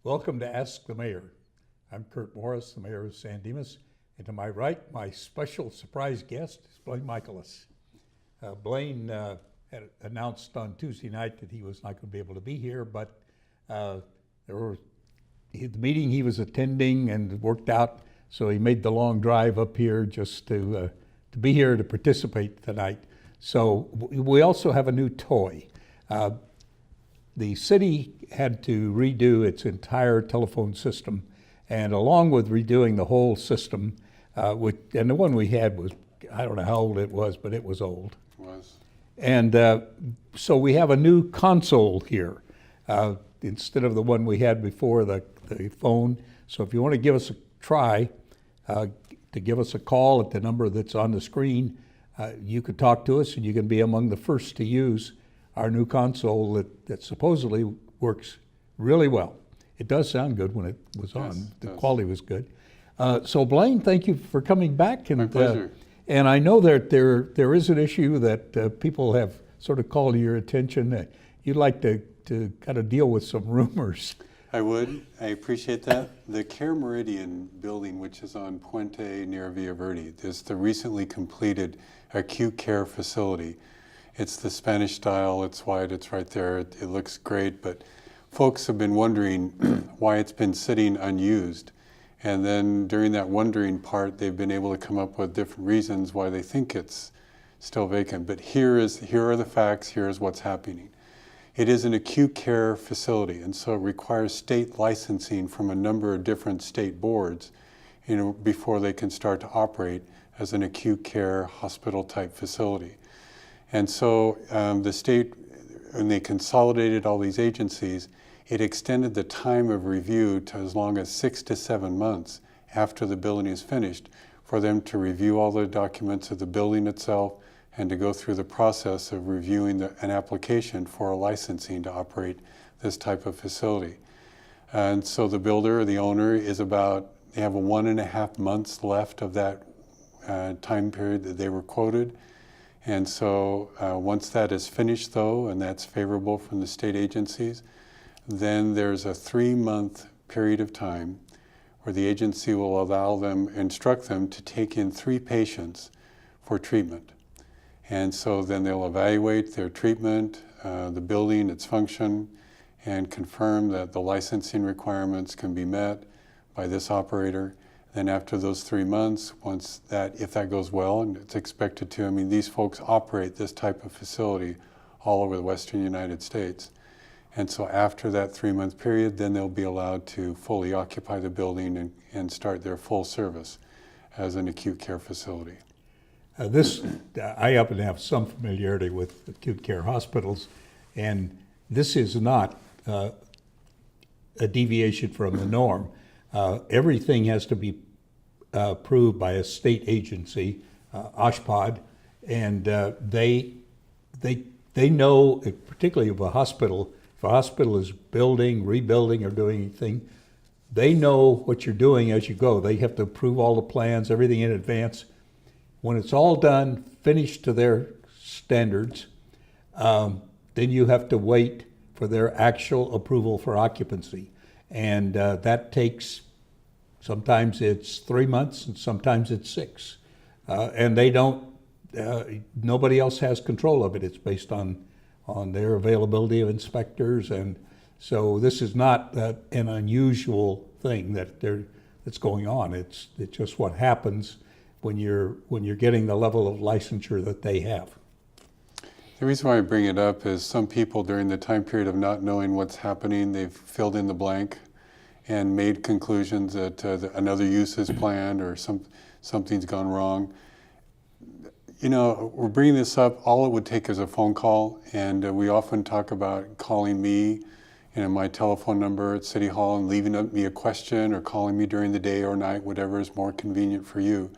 Welcome to Ask the Mayor. I'm Curt Morris, the Mayor of San Dimas, and to my right, my special surprise guest is Blaine Michaelis. Blaine had announced on Tuesday night that he was not going to be able to be here, but the meeting he was attending and worked out, so he made the long drive up here just to be here to participate tonight. So we also have a new toy. The city had to redo its entire telephone system, and along with redoing the whole system, and the one we had was, I don't know how old it was, but it was old. It was. And so we have a new console here instead of the one we had before, the phone. So if you want to give us a try, to give us a call at the number that's on the screen, you could talk to us and you can be among the first to use our new console that supposedly works really well. It does sound good when it was on. Yes, the quality was good. So Blaine, thank you for coming back. And, my pleasure. And I know that there is an issue that people have sort of called to your attention. You'd like to kind of deal with some rumors. I would. I appreciate that. The Care Meridian building, which is on Puente near Villa Verde, is the recently completed acute care facility. It's the Spanish style, it's white, it's right there, it looks great, but folks have been wondering why it's been sitting unused. And then during that wondering part, they've been able to come up with different reasons why they think it's still vacant. But here are the facts, here's what's happening. It is an acute care facility, and so it requires state licensing from a number of different state boards, before they can start to operate as an acute care hospital type facility. And so the state, when they consolidated all these agencies, it extended the time of review to as long as 6 to 7 months after the building is finished for them to review all the documents of the building itself and to go through the process of reviewing an application for a licensing to operate this type of facility. And so the builder, the owner, they have 1.5 months left of that time period that they were quoted. And so once that is finished, though, and that's favorable from the state agencies, then there's a 3-month period of time where the agency will instruct them to take in 3 patients for treatment. And so then they'll evaluate their treatment, the building, its function, and confirm that the licensing requirements can be met by this operator. Then after those 3 months, if that goes well, and it's expected to, these folks operate this type of facility all over the western United States. And so after that 3-month period, then they'll be allowed to fully occupy the building and start their full service as an acute care facility. I happen to have some familiarity with acute care hospitals, and this is not a deviation from the norm. Everything has to be approved by a state agency, OSHPD, and they know, particularly if a hospital is building, rebuilding, or doing anything, they know what you're doing as you go. They have to approve all the plans, everything in advance. When it's all done, finished to their standards, then you have to wait for their actual approval for occupancy. And that takes, sometimes it's 3 months and sometimes it's 6. And they don't, nobody else has control of it. It's based on their availability of inspectors. And so this is not an unusual thing that's going on. It's just what happens when you're getting the level of licensure that they have. The reason why I bring it up is some people during the time period of not knowing what's happening, they've filled in the blank and made conclusions that another use is planned or something's gone wrong. We're bringing this up, all it would take is a phone call, and we often talk about calling me, my telephone number at City Hall, and leaving me a question or calling me during the day or night, whatever is more convenient for you.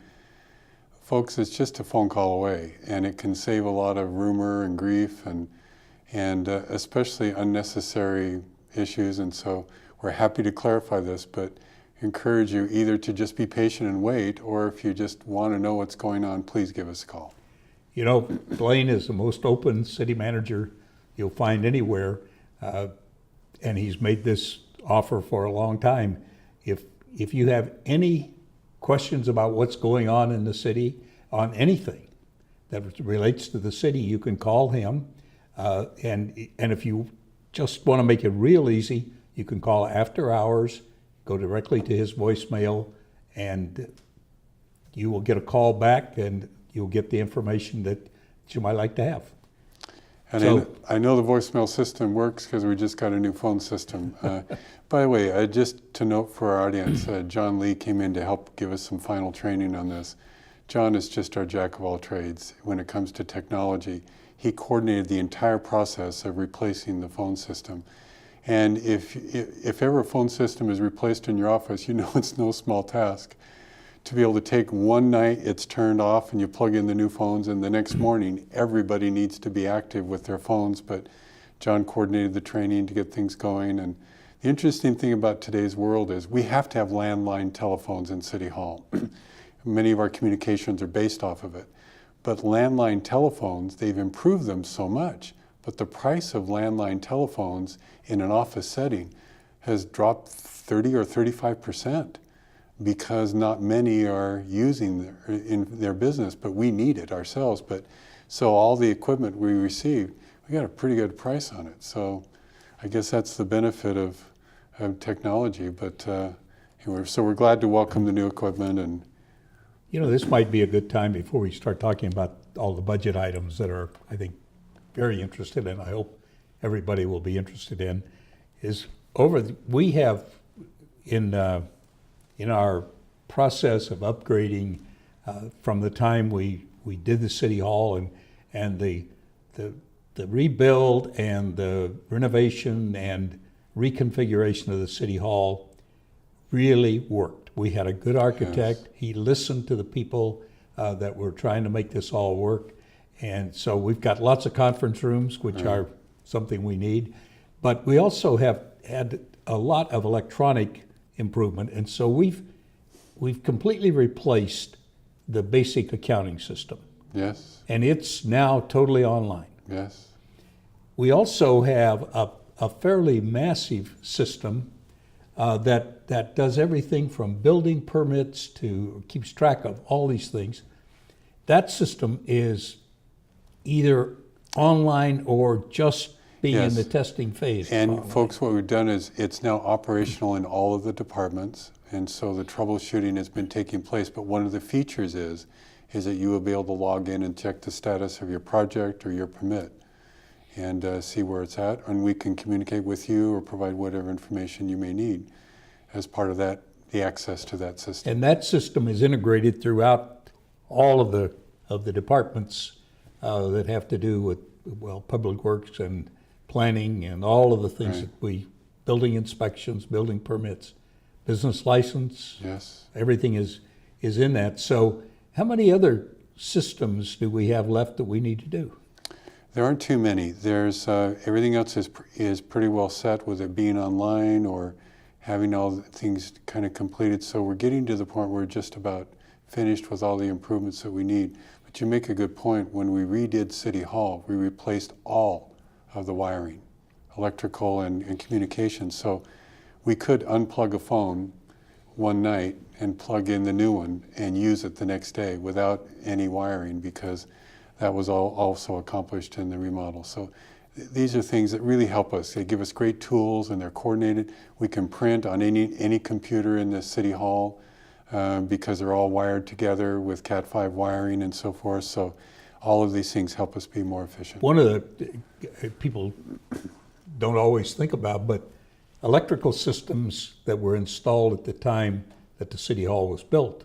Folks, it's just a phone call away, and it can save a lot of rumor and grief and especially unnecessary issues. And so we're happy to clarify this, but encourage you either to just be patient and wait, or if you just want to know what's going on, please give us a call. Blaine is the most open city manager you'll find anywhere, and he's made this offer for a long time. If you have any questions about what's going on in the city, on anything that relates to the city, you can call him. And if you just want to make it real easy, you can call after hours, go directly to his voicemail, and you will get a call back, and you'll get the information that you might like to have. And So- I know the voicemail system works because we just got a new phone system. By the way, just to note for our audience, John Lee came in to help give us some final training on this. John is just our jack of all trades when it comes to technology. He coordinated the entire process of replacing the phone system. And if ever a phone system is replaced in your office, you know it's no small task. To be able to take one night, it's turned off and you plug in the new phones, and the next morning, everybody needs to be active with their phones. But John coordinated the training to get things going. And the interesting thing about today's world is we have to have landline telephones in City Hall. Many of our communications are based off of it. But landline telephones, they've improved them so much. But the price of landline telephones in an office setting has dropped 30 or 35%. Because not many are using in their business, but we need it ourselves. But so all the equipment we received, we got a pretty good price on it. So I guess that's the benefit of technology. But so we're glad to welcome the new equipment. And You know, this might be a good time before we start talking about all the budget items that are, I think, very interested in. I hope everybody will be interested in. We have in our process of upgrading from the time we did the City Hall and the rebuild and the renovation and reconfiguration of the City Hall really worked. We had a good architect. Yes. He listened to the people that were trying to make this all work. And so we've got lots of conference rooms, which are something we need. But we also have had a lot of electronic improvement, and so we've completely replaced the basic accounting system, yes, and it's now totally online. yes, We also have a fairly massive system that does everything from building permits to keeps track of all these things. That system is either online or just being in Yes. the testing phase. And online. folks, what we've done is it's now operational in all of the departments, and so the troubleshooting has been taking place. But one of the features is that you will be able to log in and check the status of your project or your permit and see where it's at, and we can communicate with you or provide whatever information you may need as part of that, the access to that system. And that system is integrated throughout all of the departments that have to do with, well, public works and planning and all of the things Right. building inspections, building permits, business license, Yes. everything is in that. So how many other systems do we have left that we need to do? There aren't too many. There's everything else is pretty well set with it being online or having all the things kind of completed. So we're getting to the point where we're just about finished with all the improvements that we need. But you make a good point. When we redid City Hall, we replaced all of the wiring, electrical and communication. So we could unplug a phone one night and plug in the new one and use it the next day without any wiring, because that was all also accomplished in the remodel. So these are things that really help us. They give us great tools and they're coordinated. We can print on any computer in the City Hall because they're all wired together with Cat5 wiring and so forth. So all of these things help us be more efficient. One of the people don't always think about, but electrical systems that were installed at the time that the City Hall was built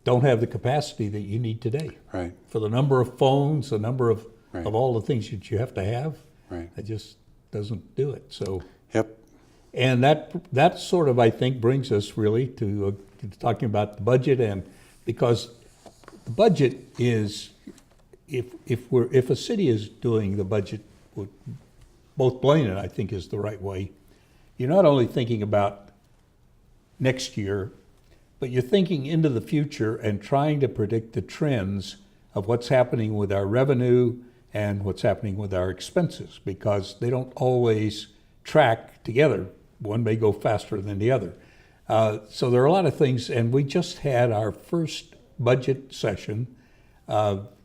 don't have the capacity that you need today. Right, For the number of phones, the number of Right. all the things that you have to have, right. it just doesn't do it. So, Yep, and that sort of, I think, brings us really to talking about the budget, and because the budget is, if a city is doing the budget, both Blaine and I think is the right way, you're not only thinking about next year, but you're thinking into the future and trying to predict the trends of what's happening with our revenue and what's happening with our expenses, because they don't always track together. One may go faster than the other. So there are a lot of things, and we just had our first budget session,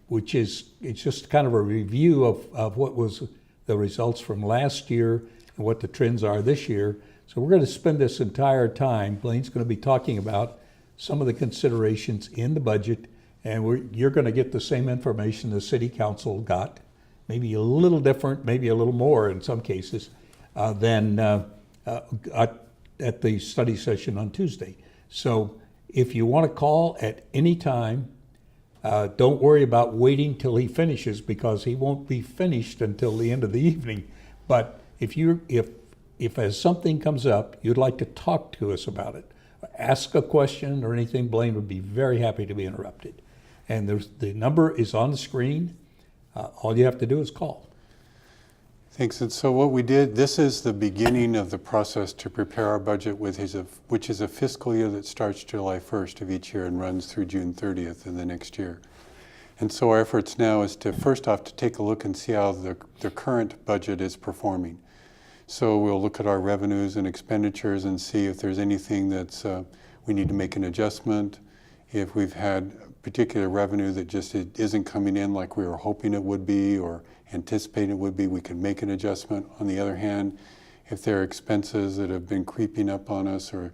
which is, it's just kind of a review of what was the results from last year and what the trends are this year. So we're going to spend this entire time, Blaine's going to be talking about some of the considerations in the budget, and you're going to get the same information the city council got, maybe a little different, maybe a little more in some cases, than at the study session on Tuesday. So if you want to call at any time, don't worry about waiting till he finishes, because he won't be finished until the end of the evening. But if as something comes up, you'd like to talk to us about it, ask a question or anything, Blaine would be very happy to be interrupted. And the number is on the screen. All you have to do is call. Thanks. And so what we did, this is the beginning of the process to prepare our budget, which is a fiscal year that starts July 1st of each year and runs through June 30th of the next year. And so our efforts now is to, first off, to take a look and see how the current budget is performing. So we'll look at our revenues and expenditures and see if there's anything that's we need to make an adjustment. If we've had particular revenue that just isn't coming in like we were hoping it would be or anticipating it would be, we can make an adjustment. On the other hand, if there are expenses that have been creeping up on us, or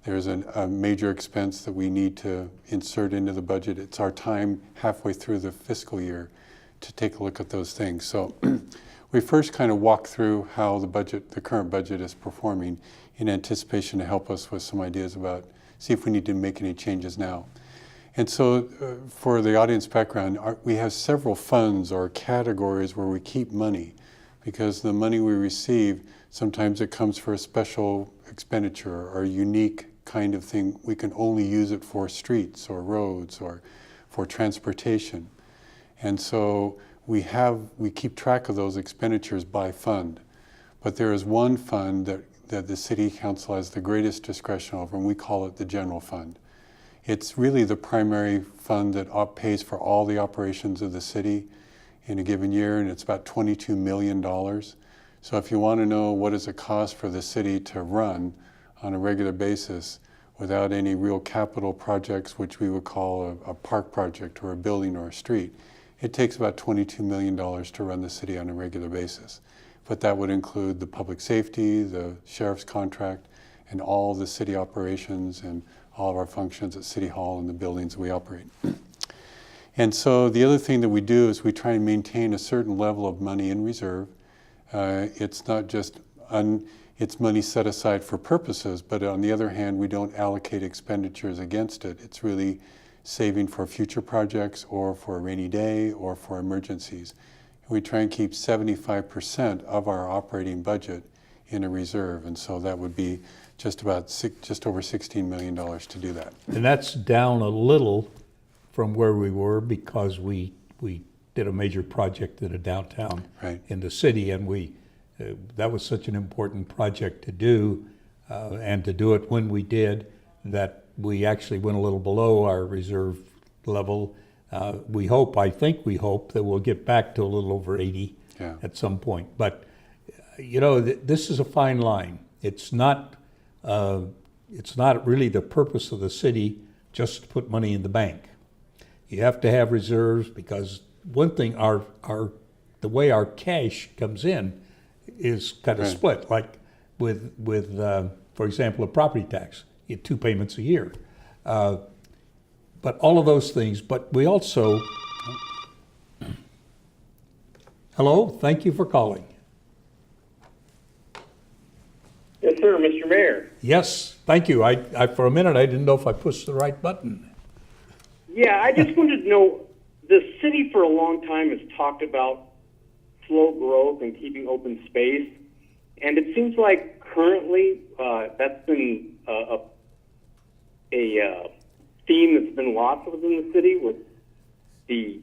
there's a major expense that we need to insert into the budget, it's our time halfway through the fiscal year to take a look at those things. So we first kind of walk through how the current budget is performing in anticipation to help us with some ideas about, see if we need to make any changes now. And so for the audience background, we have several funds or categories where we keep money, because the money we receive, sometimes it comes for a special expenditure or a unique kind of thing. We can only use it for streets or roads or for transportation. And so we keep track of those expenditures by fund. But there is one fund that the City Council has the greatest discretion over, and we call it the General Fund. It's really the primary fund that pays for all the operations of the city in a given year, and it's about $22 million. So if you want to know what does it cost for the city to run on a regular basis without any real capital projects, which we would call a park project or a building or a street, it takes about $22 million to run the city on a regular basis. But that would include the public safety, the sheriff's contract, and all the city operations and all of our functions at City Hall and the buildings we operate. And so the other thing that we do is we try and maintain a certain level of money in reserve. It's not just it's money set aside for purposes, but on the other hand, we don't allocate expenditures against it. It's really saving for future projects or for a rainy day or for emergencies. We try and keep 75% of our operating budget in a reserve, and so that would be just over $16 million to do that. And that's down a little from where we were, because we did a major project in a downtown in the city, and that was such an important project to do, and to do it when we did, that we actually went a little below our reserve level. I think we hope that we'll get back to a little over 80 at some point. But this is a fine line. It's not really the purpose of the city just to put money in the bank. You have to have reserves, because one thing, the way our cash comes in is kind of split. Like with for example, a property tax, you get 2 payments a year. But all of those things. But we also. Hello, thank you for calling. Yes, sir, Mr. Mayor. Yes, thank you. I for a minute I didn't know if I pushed the right button. Yeah, I just wanted to know, the city for a long time has talked about slow growth and keeping open space, and it seems like currently that's been a theme that's been lost within the city with the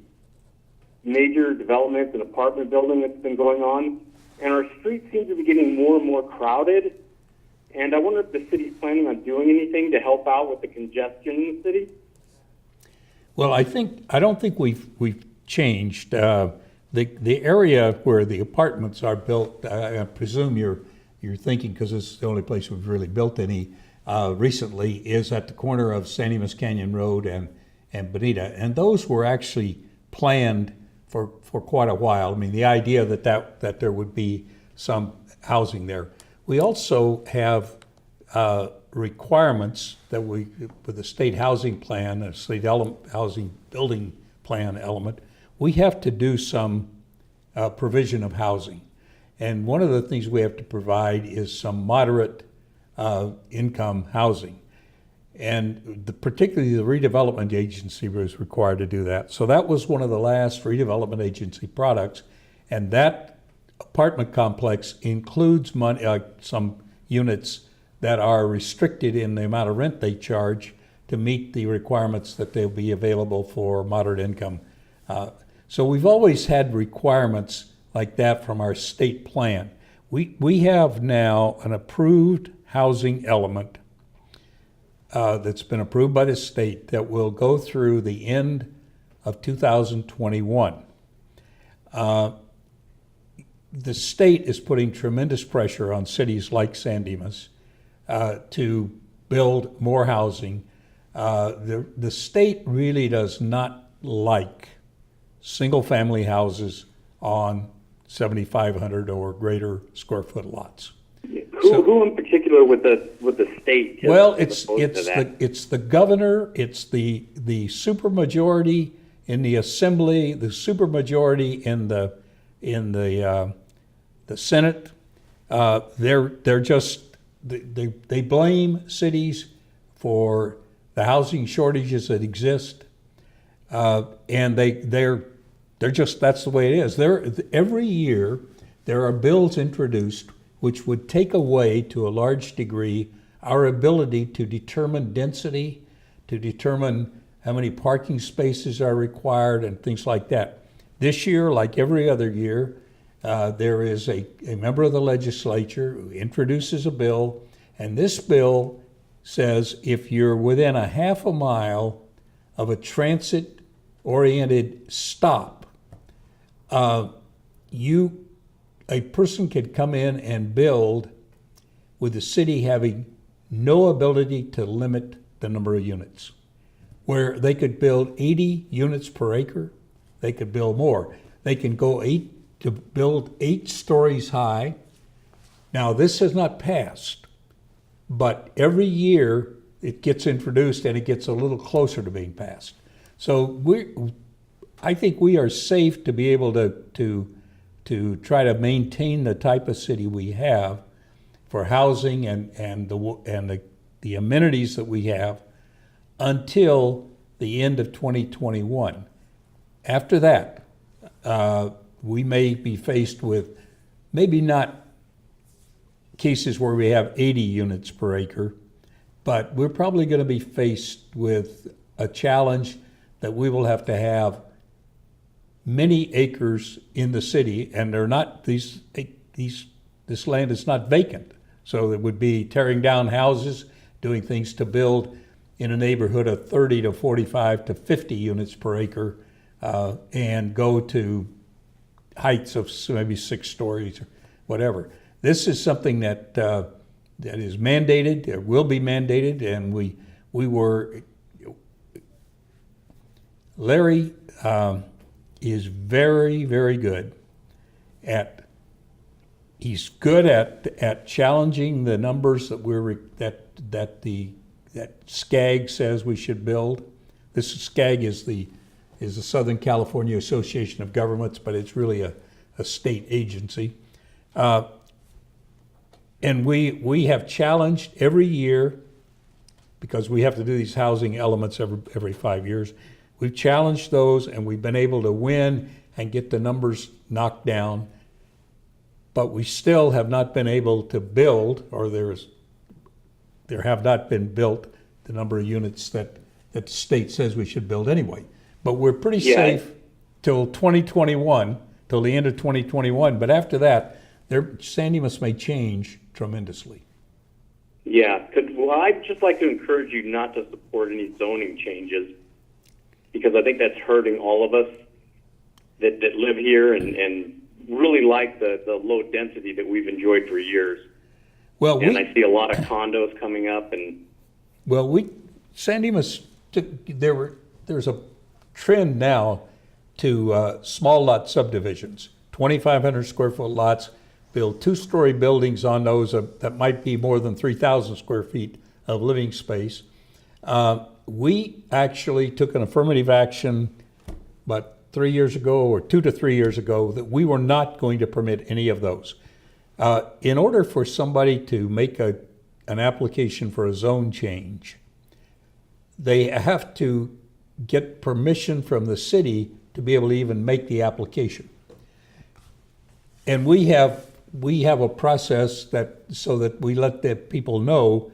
major development and apartment building that's been going on, and our streets seem to be getting more and more crowded. And I wonder if the city's planning on doing anything to help out with the congestion in the city. Well, I don't think we've changed. The area where the apartments are built, I presume you're you're thinking, because this is the only place we've really built any recently, is at the corner of San Dimas Canyon Road and Bonita. And those were actually planned for quite a while. I mean, the idea that there would be some housing there. We also have requirements that with the state housing plan, a state housing building plan element, we have to do some provision of housing. And one of the things we have to provide is some moderate income housing. And particularly the redevelopment agency was required to do that. So that was one of the last redevelopment agency products. And that apartment complex includes some units that are restricted in the amount of rent they charge to meet the requirements that they'll be available for moderate income. So we've always had requirements like that from our state plan. We have now an approved housing element that's been approved by the state that will go through the end of 2021. The state is putting tremendous pressure on cities like San Dimas to build more housing. The state really does not like single-family houses on 7,500 or greater square foot lots. Who in particular with the state? Well, it's the governor, it's the supermajority in the assembly, the supermajority in the Senate. They're just they blame cities for the housing shortages that exist, and they're just, that's the way it is. Every year there are bills introduced which would take away to a large degree our ability to determine density, to determine how many parking spaces are required and things like that. This year, like every other year, there is a member of the legislature who introduces a bill, and this bill says if you're within a half a mile of a transit-oriented stop, a person could come in and build with the city having no ability to limit the number of units. Where they could build 80 units per acre, they could build more. They can go build 8 stories high. Now, this has not passed, but every year it gets introduced and it gets a little closer to being passed. So I think we are safe to be able to try to maintain the type of city we have for housing and the amenities that we have until the end of 2021. After that, we may be faced with maybe not cases where we have 80 units per acre, but we're probably going to be faced with a challenge that we will have to have many acres in the city, and they're not this land is not vacant. So it would be tearing down houses, doing things to build in a neighborhood of 30 to 45 to 50 units per acre, and go to heights of maybe 6 stories or whatever. This is something that is mandated, it will be mandated, and Larry is very, very good he's good at challenging the numbers that SCAG says we should build. This SCAG is the Southern California Association of Governments, but it's really a state agency. And we have challenged every year, because we have to do these housing elements every 5 years. We've challenged those, and we've been able to win and get the numbers knocked down, but we still have not been able to build, or there have not been built the number of units that the state says we should build anyway. But we're pretty safe till 2021, till the end of 2021. But after that, San Dimas may change tremendously. Yeah, well, I'd just like to encourage you not to support any zoning changes, because I think that's hurting all of us that live here and really like the low density that we've enjoyed for years. Well, And I see a lot of condos coming up, and San Dimas there's a trend now to small lot subdivisions, 2,500 square foot lots, build 2-story buildings on those that might be more than 3,000 square feet of living space. We actually took an affirmative action about 3 years ago, or 2 to 3 years ago, that we were not going to permit any of those. In order for somebody to make an application for a zone change, they have to get permission from the city to be able to even make the application. And we have a process so that we let the people know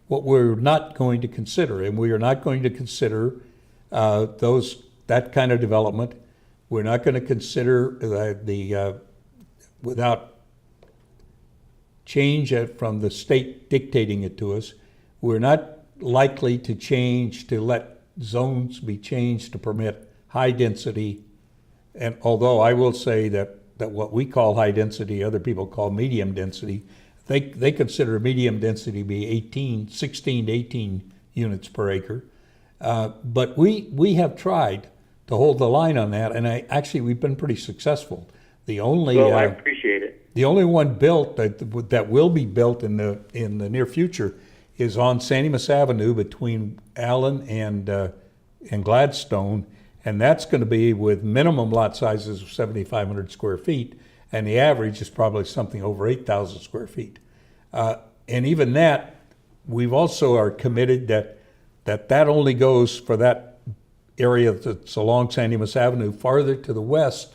what we're not going to consider, and we are not going to consider that kind of development. We're not going to consider without change from the state dictating it to us. We're not likely to let zones be changed to permit high density. And although I will say that what we call high density, other people call medium density, they consider medium density to be 16 to 18 units per acre. But we have tried to hold the line on that, and we've been pretty successful. I appreciate it. The only one built that will be built in the near future is on San Dimas Avenue between Allen and Gladstone, and that's going to be with minimum lot sizes of 7,500 square feet, and the average is probably something over 8,000 square feet. And even that, we've also are committed that only goes for that area that's along San Dimas Avenue. Farther to the west,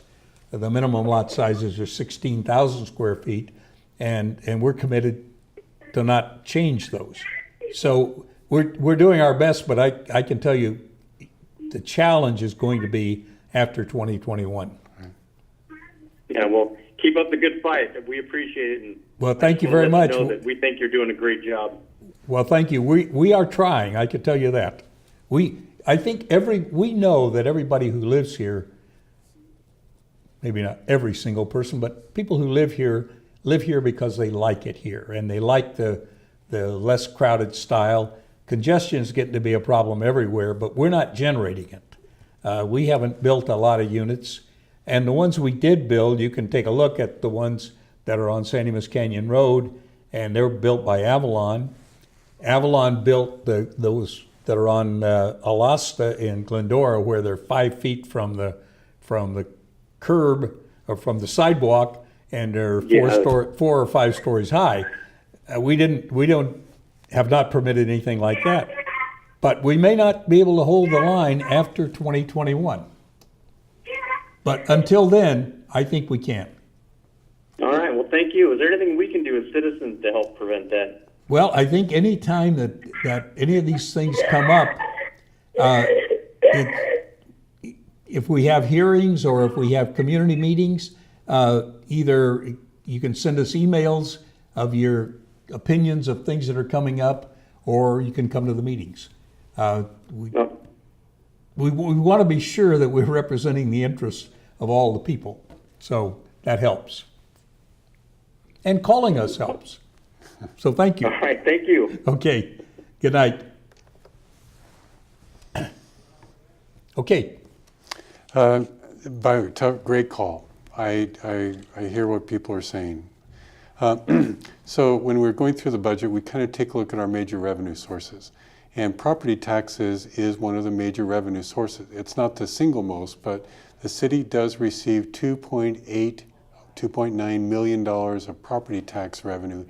the minimum lot sizes are 16,000 square feet, and we're committed to not change those. So we're doing our best, but I can tell you the challenge is going to be after 2021. Yeah, well, keep up the good fight. We appreciate it. And well, thank you very much. Know that we think you're doing a great job. Well, thank you. We are trying. I can tell you that. We know that everybody who lives here, maybe not every single person, but people who live here because they like it here, and they like the less crowded style. Congestion is getting to be a problem everywhere, but we're not generating it. We haven't built a lot of units, and the ones we did build, you can take a look at the ones that are on San Dimas Canyon Road, and they're built by Avalon. Avalon built those that are on Alasta in Glendora, where they're 5 feet from the curb or from the sidewalk, and they're 4 or 5 stories high. We have not permitted anything like that, but we may not be able to hold the line after 2021. But until then, I think we can. All right. Well, thank you. Is there anything we can do as citizens to help prevent that? Well, I think any time that any of these things come up, if we have hearings or if we have community meetings, either you can send us emails of your opinions of things that are coming up, or you can come to the meetings. We want to be sure that we're representing the interests of all the people, so that helps. And calling us helps. So thank you. All right, thank you. Okay, good night. Okay. Great call. I hear what people are saying. So when we're going through the budget, we kind of take a look at our major revenue sources. And property taxes is one of the major revenue sources. It's not the single most, but the city does receive $2.9 million of property tax revenue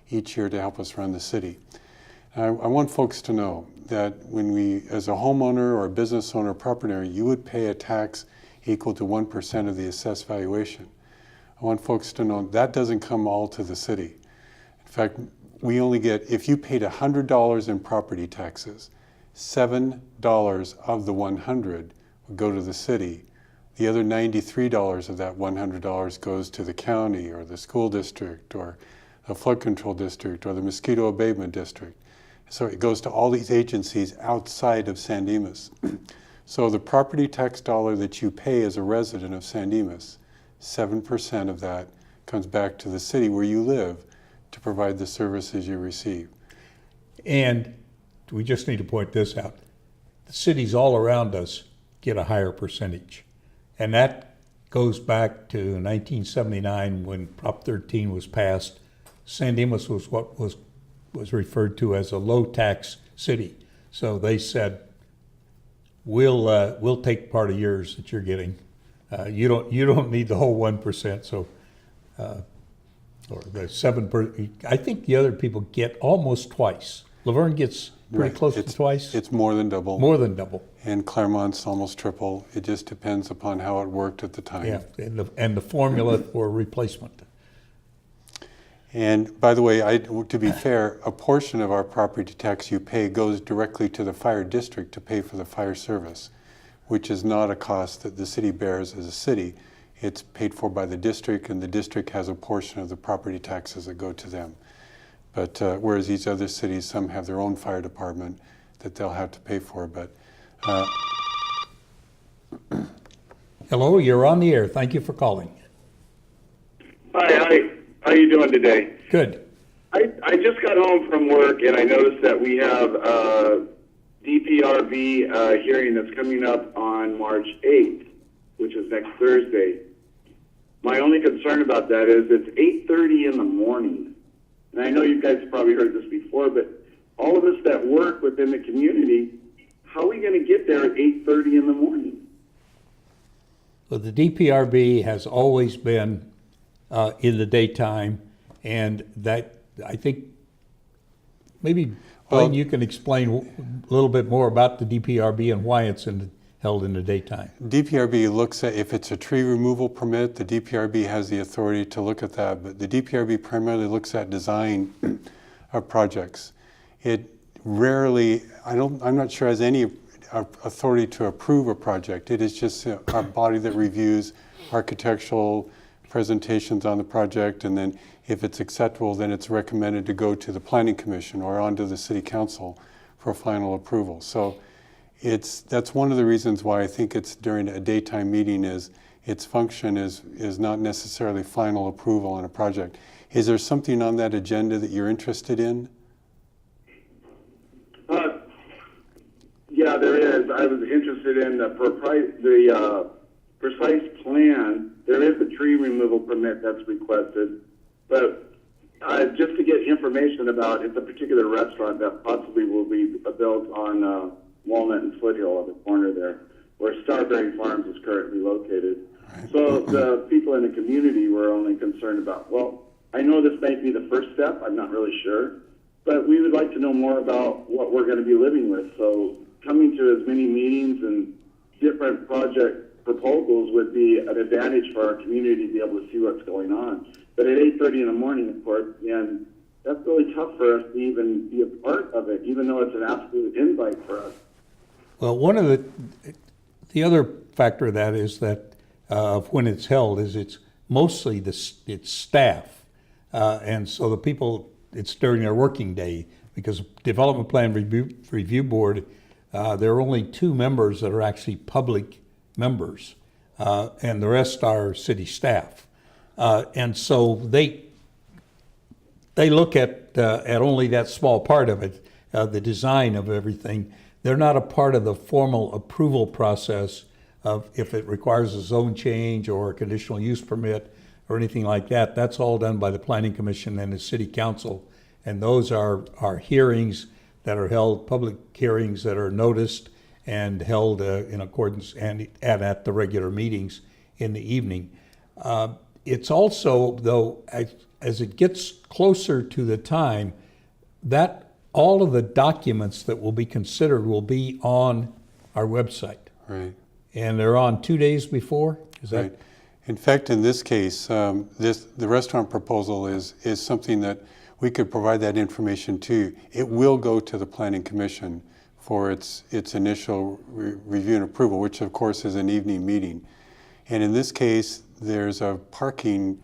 each year to help us run the city. I want folks to know that when we, as a homeowner or a business owner or property owner, you would pay a tax equal to 1% of the assessed valuation. I want folks to know that doesn't come all to the city. In fact, we only get, if you paid $100 in property taxes, $7 of the 100 would go to the city. The other $93 of that $100 goes to the county or the school district or the flood control district or the mosquito abatement district. So it goes to all these agencies outside of San Dimas. So the property tax dollar that you pay as a resident of San Dimas, 7% of that comes back to the city where you live to provide the services you receive. And we just need to point this out. The cities all around us get a higher percentage. And that goes back to 1979 when Prop 13 was passed. San Dimas was what was referred to as a low-tax city. So they said, we'll take part of yours that you're getting. You don't need the whole 1%. So, or the 7%. I think the other people get almost twice. Laverne gets pretty close to twice. It's more than double. More than double. And Claremont's almost triple. It just depends upon how it worked at the time. Yeah, and the formula for replacement. And by the way, to be fair, a portion of our property tax you pay goes directly to the fire district to pay for the fire service, which is not a cost that the city bears as a city. It's paid for by the district, and the district has a portion of the property taxes that go to them. But whereas these other cities, some have their own fire department that they'll have to pay for. But Hello, you're on the air. Thank you for calling. Hi. How you doing today? Good. I just got home from work and I noticed that we have a DPRB hearing that's coming up on March 8th, which is next Thursday. My only concern about that is it's 8:30 in the morning. And I know you guys have probably heard this before, but all of us that work within the community, how are we going to get there at 8:30 in the morning? Well, the DPRB has always been in the daytime, and that, I think, maybe, Blaine, you can explain a little bit more about the DPRB and why it's held in the daytime. DPRB looks at, if it's a tree removal permit, the DPRB has the authority to look at that, but the DPRB primarily looks at design of projects. It rarely, I'm not sure has any authority to approve a project. It is just a body that reviews architectural presentations on the project, and then if it's acceptable, then it's recommended to go to the Planning Commission or onto the City Council for final approval. So that's one of the reasons why I think it's during a daytime meeting is its function is not necessarily final approval on a project. Is there something on that agenda that you're interested in? Yeah, there is. I was interested in the precise plan. There is a tree removal permit that's requested, but just to get information about it's a particular restaurant that possibly will be built on Walnut and Foothill on the corner there, where Starberry Farms is currently located. So the people in the community were only concerned about, well, I know this might be the first step, I'm not really sure, but we would like to know more about what we're going to be living with. So coming to as many meetings and different project proposals would be an advantage for our community to be able to see what's going on. But at 8:30 in the morning, of course, and that's really tough for us to even be a part of it, even though it's an absolute invite for us. Well, one of the other factor of that is that when it's held is it's mostly it's staff, and so the people, it's during their working day, because Development Plan Review Board, there are only 2 members that are actually public members, and the rest are city staff, and so they look at only that small part of it, the design of everything. They're not a part of the formal approval process of if it requires a zone change or a conditional use permit or anything like that. That's all done by the Planning Commission and the City Council, and those are hearings that are held, public hearings that are noticed and held in accordance and at the regular meetings in the evening. It's also, though, as it gets closer to the time, that all of the documents that will be considered will be on our website. Right. And they're on 2 days before? Is that right? In fact, in this case, the restaurant proposal is something that we could provide that information to. It will go to the Planning Commission for its initial review and approval, which of course is an evening meeting. And in this case, there's a parking,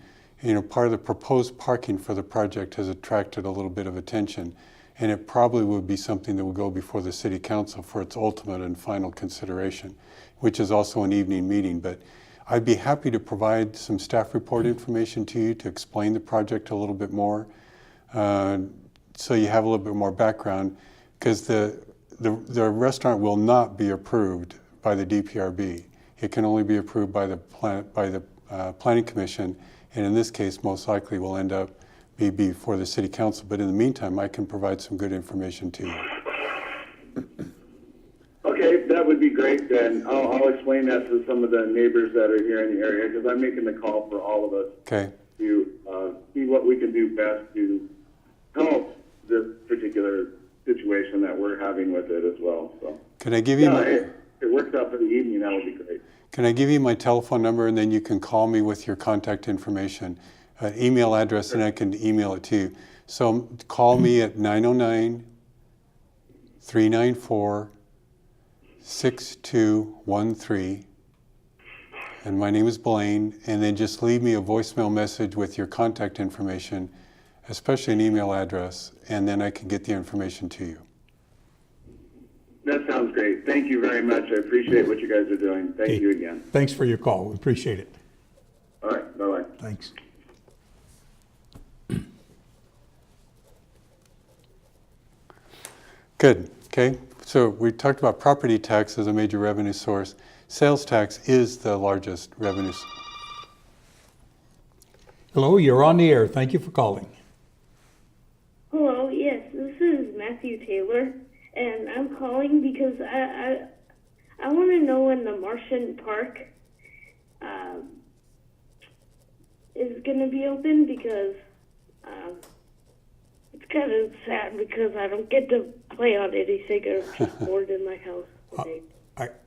part of the proposed parking for the project has attracted a little bit of attention. And it probably would be something that would go before the City Council for its ultimate and final consideration, which is also an evening meeting. But I'd be happy to provide some staff report information to you to explain the project a little bit more. so you have a little bit more background, because the restaurant will not be approved by the DPRB. It can only be approved by the Planning Commission, and in this case, most likely will end up be before the City Council. But in the meantime, I can provide some good information to you. Okay, that would be great. Then I'll explain that to some of the neighbors that are here in the area, because I'm making the call for all of us Okay. to see what we can do best to help this particular situation that we're having with it as well. So Can I give you if it works out for the evening, that would be great. Can I give you my telephone number, and then you can call me with your contact information, email address, and I can email it to you. So call me at 909-394-6213. And my name is Blaine. And then just leave me a voicemail message with your contact information, especially an email address, and then I can get the information to you. That sounds great. Thank you very much. I appreciate what you guys are doing. Thank you again. Thanks for your call. We appreciate it. All right. Bye-bye. Thanks. Good. Okay. So we talked about property tax as a major revenue source. Sales tax is the largest revenue source. Hello, you're on the air. Thank you for calling. Hello, yes, this is Matthew Taylor, and I'm calling because I want to know when the Martian Park is going to be open, because it's kind of sad because I don't get to play on anything. I'm just bored in my house all day.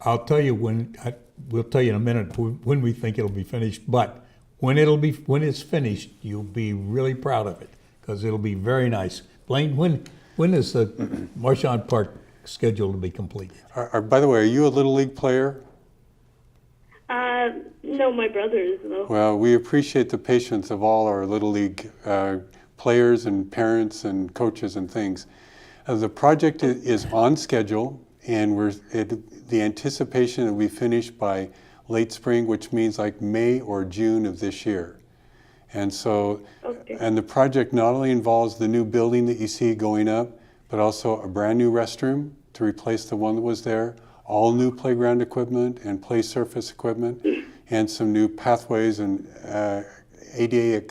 I'll tell you we'll tell you in a minute when we think it'll be finished, but when it's finished, you'll be really proud of it, because it'll be very nice. Blaine, when is the Marchand Park scheduled to be completed? By the way, are you a Little League player? No, my brother is, though. Well, we appreciate the patience of all our Little League players and parents and coaches and things. The project is on schedule, and the anticipation that we finish by late spring, which means like May or June of this year. And so, Okay. and the project not only involves the new building that you see going up, but also a brand new restroom to replace the one that was there, all new playground equipment and play surface equipment, and some new pathways and ADA,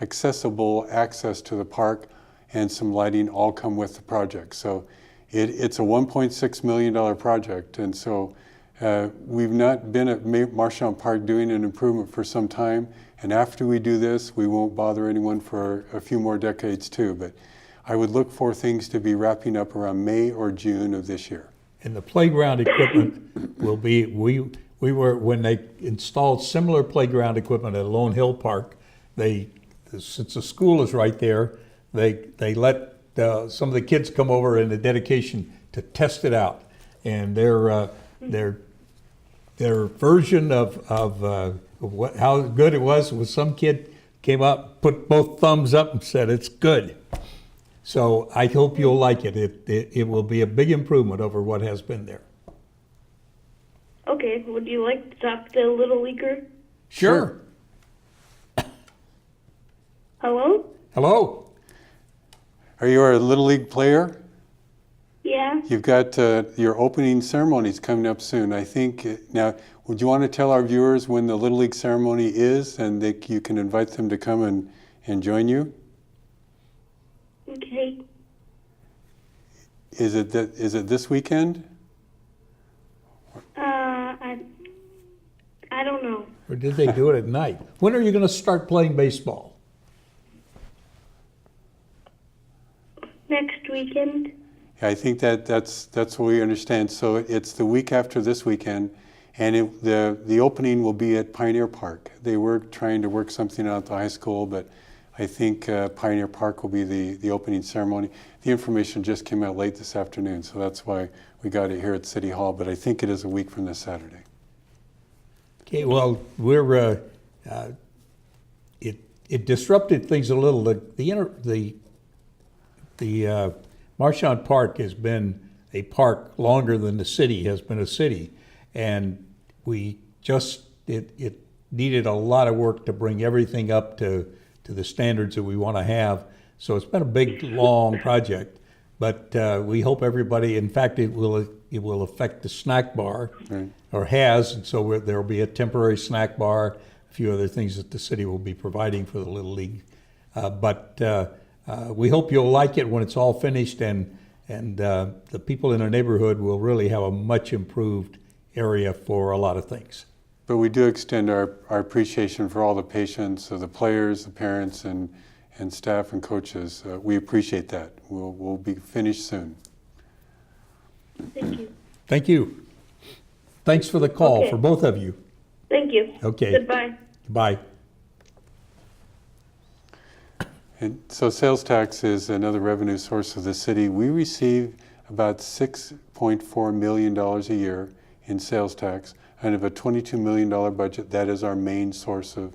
accessible access to the park, and some lighting all come with the project. So it's a $1.6 million project. And so we've not been at Marchand Park doing an improvement for some time. And after we do this, we won't bother anyone for a few more decades too. But I would look for things to be wrapping up around May or June of this year. And the playground equipment will be, when they installed similar playground equipment at Lone Hill Park, since the school is right there, they let some of the kids come over in a dedication to test it out. And their version of how good it was some kid came up, put both thumbs up and said, "It's good." So I hope you'll like it. It will be a big improvement over what has been there. Okay, would you like to talk to a Little Leaguer? Sure. Hello? Hello. Are you a Little League player? Yeah? You've got your opening ceremonies coming up soon. I think, now, would you want to tell our viewers when the Little League ceremony is, and you can invite them to come and join you? Okay. Is it this weekend? I don't know. Or did they do it at night? When are you going to start playing baseball? Next weekend? I think that's what we understand. So it's the week after this weekend, and the opening will be at Pioneer Park. They were trying to work something out at the high school, but I think Pioneer Park will be the opening ceremony. The information just came out late this afternoon, so that's why we got it here at City Hall, but I think it is a week from this Saturday. Okay, well, it disrupted things a little. The Marchand Park has been a park longer than the city has been a city, and it needed a lot of work to bring everything up to the standards that we want to have. So it's been a big, long project. But we hope everybody, in fact, it will affect the snack bar, Right. or has, and so there will be a temporary snack bar, a few other things that the city will be providing for the Little League. But we hope you'll like it when it's all finished, and the people in the neighborhood will really have a much improved area for a lot of things. But we do extend our appreciation for all the patience of the players, the parents, and staff and coaches. We appreciate that. We'll be finished soon. Thank you. Thank you. Thanks for the call Okay. for both of you. Thank you. Okay. Goodbye. Bye. And so sales tax is another revenue source of the city. We receive about $6.4 million a year in sales tax. Out of a $22 million budget, that is our main source of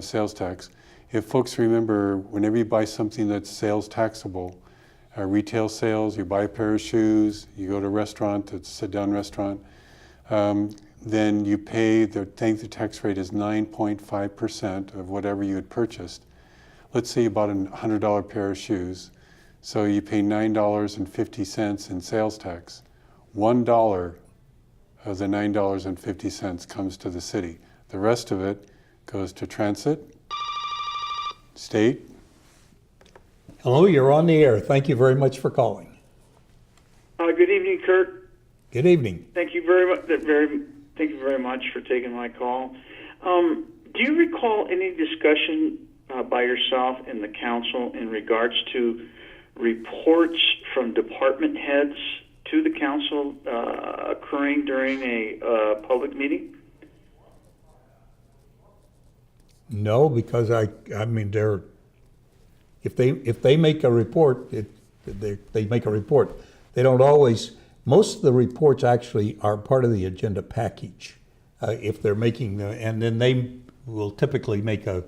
sales tax. If folks remember, whenever you buy something that's sales taxable, retail sales, you buy a pair of shoes, you go to a restaurant, it's a sit-down restaurant, then you pay, the tax rate is 9.5% of whatever you had purchased. Let's say you bought a $100 pair of shoes, so you pay $9.50 in sales tax. $1 of the $9.50 comes to the city. The rest of it goes to transit, state. Hello, you're on the air. Thank you very much for calling. Good evening, Curt. Good evening. Thank you very much. Thank you very much for taking my call. Do you recall any discussion by yourself and the council in regards to reports from department heads to the council occurring during a public meeting? No, because I mean, if they make a report, they make a report. They don't always. Most of the reports actually are part of the agenda package. If they're making and then they will typically make a